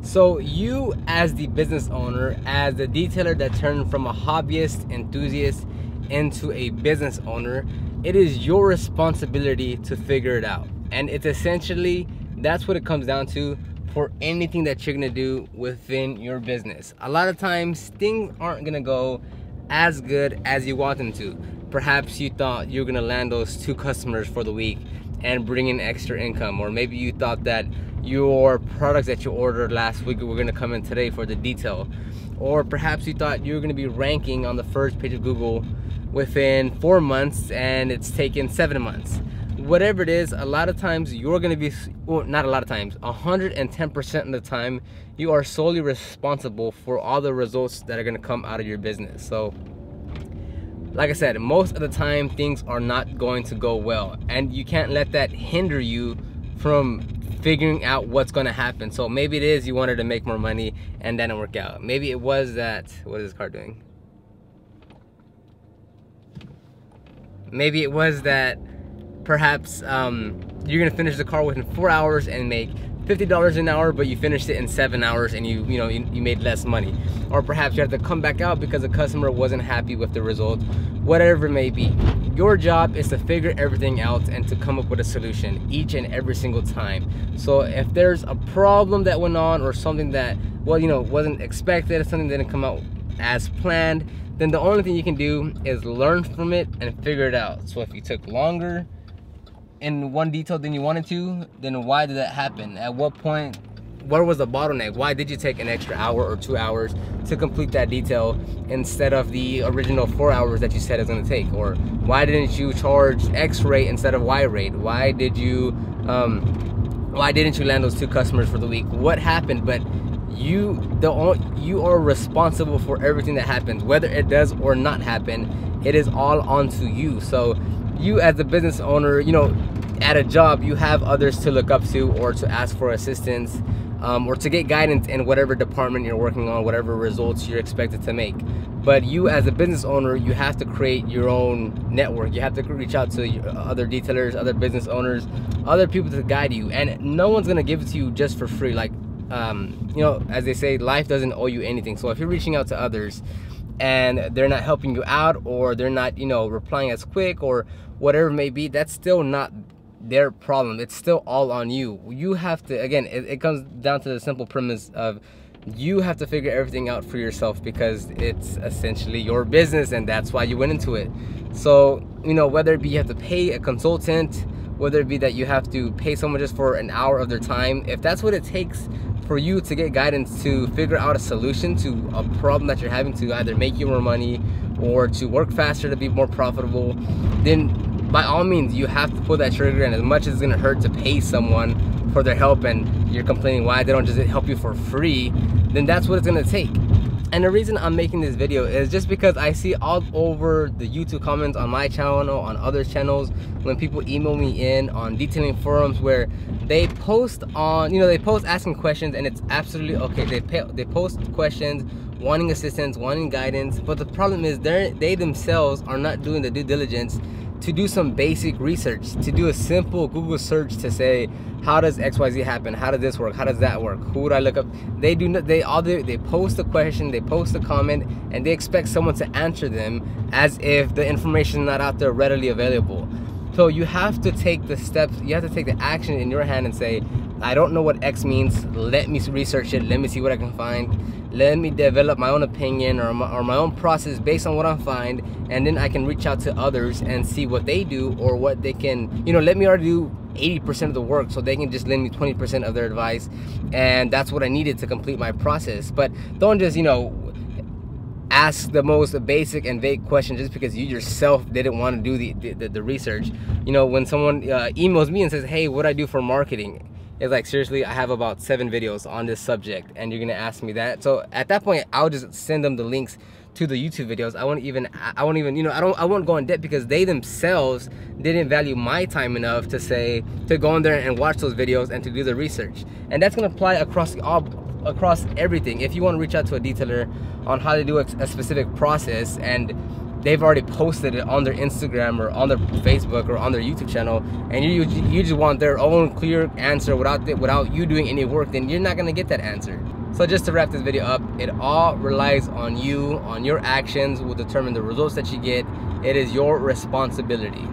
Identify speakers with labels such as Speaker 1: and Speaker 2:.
Speaker 1: So you as the business owner, as the detailer that turned from a hobbyist enthusiast into a business owner, it is your responsibility to figure it out. And it's essentially, that's what it comes down to for anything that you're gonna do within your business. A lot of times things aren't gonna go as good as you want them to. Perhaps you thought you were gonna land those 2 customers for the week and bring in extra income, or maybe you thought that your products that you ordered last week were gonna come in today for the detail, or perhaps you thought you were gonna be ranking on the first page of Google within 4 months and it's taken 7 months. Whatever it is, a lot of times you're gonna be, well, not a lot of times, 110% of the time, you are solely responsible for all the results that are gonna come out of your business. So, like I said, most of the time things are not going to go well, and you can't let that hinder you from figuring out what's gonna happen. So maybe it is you wanted to make more money and that didn't work out. Maybe it was that, what is this car doing? Maybe it was that perhaps you're gonna finish the car within 4 hours and make $50 an hour, but you finished it in 7 hours and you made less money. Or perhaps you have to come back out because the customer wasn't happy with the result. Whatever it may be, your job is to figure everything out and to come up with a solution each and every single time. So if there's a problem that went on, or something that, well, wasn't expected, something that didn't come out as planned, then the only thing you can do is learn from it and figure it out. So if you took longer in one detail than you wanted to, then why did that happen? At what point, where was the bottleneck? Why did you take an extra hour or 2 hours to complete that detail instead of the original 4 hours that you said it was gonna take? Or why didn't you charge X rate instead of Y rate? Why didn't you land those 2 customers for the week? What happened? But you are responsible for everything that happens, whether it does or not happen. It is all onto you. So you as a business owner, at a job, you have others to look up to, or to ask for assistance, or to get guidance in whatever department you're working on, whatever results you're expected to make. But you as a business owner, you have to create your own network. You have to reach out to other detailers, other business owners, other people to guide you, and no one's gonna give it to you just for free. Like, as they say, life doesn't owe you anything. So if you're reaching out to others and they're not helping you out, or they're not, replying as quick, or whatever it may be, that's still not their problem. It's still all on you. You have to, again, it comes down to the simple premise of you have to figure everything out for yourself, because it's essentially your business and that's why you went into it. So, whether it be you have to pay a consultant, whether it be that you have to pay someone just for an hour of their time, if that's what it takes for you to get guidance to figure out a solution to a problem that you're having, to either make you more money or to work faster, to be more profitable, then by all means you have to pull that trigger. And as much as it's gonna hurt to pay someone for their help, and you're complaining why they don't just help you for free, then that's what it's gonna take. And the reason I'm making this video is just because I see all over the YouTube comments on my channel, on other channels, when people email me in on detailing forums, where they post on, they post asking questions, and it's absolutely okay. They post questions, wanting assistance, wanting guidance, but the problem is they themselves are not doing the due diligence to do some basic research, to do a simple Google search to say, how does XYZ happen? How does this work? How does that work? Who would I look up? They post a question, they post a comment, and they expect someone to answer them as if the information is not out there readily available. So you have to take the steps, you have to take the action in your hand and say, I don't know what X means, let me research it, let me see what I can find, let me develop my own opinion or my own process based on what I find, and then I can reach out to others and see what they do, or what they can, let me already do 80% of the work so they can just lend me 20% of their advice, and that's what I needed to complete my process. But don't just, ask the most basic and vague question just because you yourself didn't want to do the research. When someone emails me and says, hey, what do I do for marketing? It's like, seriously, I have about 7 videos on this subject and you're gonna ask me that? So at that point, I'll just send them the links to the YouTube videos. I won't go in depth, because they themselves didn't value my time enough to go in there and watch those videos and to do the research. And that's gonna apply across everything. If you want to reach out to a detailer on how to do a specific process, and they've already posted it on their Instagram or on their Facebook or on their YouTube channel, and you just want their own clear answer without you doing any work, then you're not gonna get that answer. So just to wrap this video up, it all relies on you, on your actions will determine the results that you get. It is your responsibility.